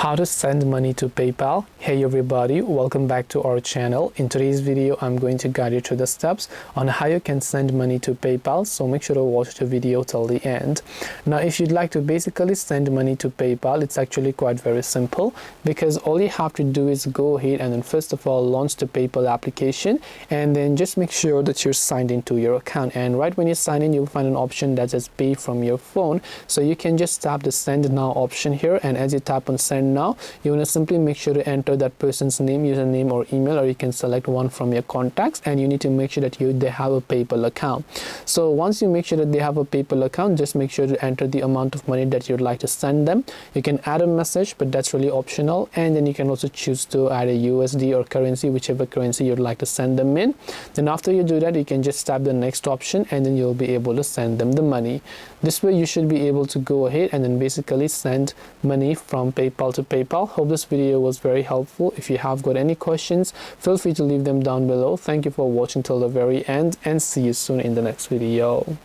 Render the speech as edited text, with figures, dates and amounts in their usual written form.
How to send money to PayPal. Hey everybody, welcome back to our channel. In today's video, I'm going to guide you through the steps on how you can send money to PayPal, so make sure to watch the video till the end. Now, if you'd like to basically send money to PayPal, it's actually quite very simple, because all you have to do is go ahead and then first of all launch the PayPal application, and then just make sure that you're signed into your account. And right when you sign in, you'll find an option that says pay from your phone, so you can just tap the send now option here, and as you tap on send now, you want to simply make sure to enter that person's name, username or email, or you can select one from your contacts, and you need to make sure that they have a PayPal account. So once you make sure that they have a PayPal account, just make sure to enter the amount of money that you'd like to send them. You can add a message, but that's really optional, and then you can also choose to add a USD or currency, whichever currency you'd like to send them in. Then after you do that, you can just tap the next option, and then you'll be able to send them the money. This way you should be able to go ahead and then basically send money from PayPal to PayPal. Hope this video was very helpful. If you have got any questions, feel free to leave them down below. Thank you for watching till the very end, and see you soon in the next video.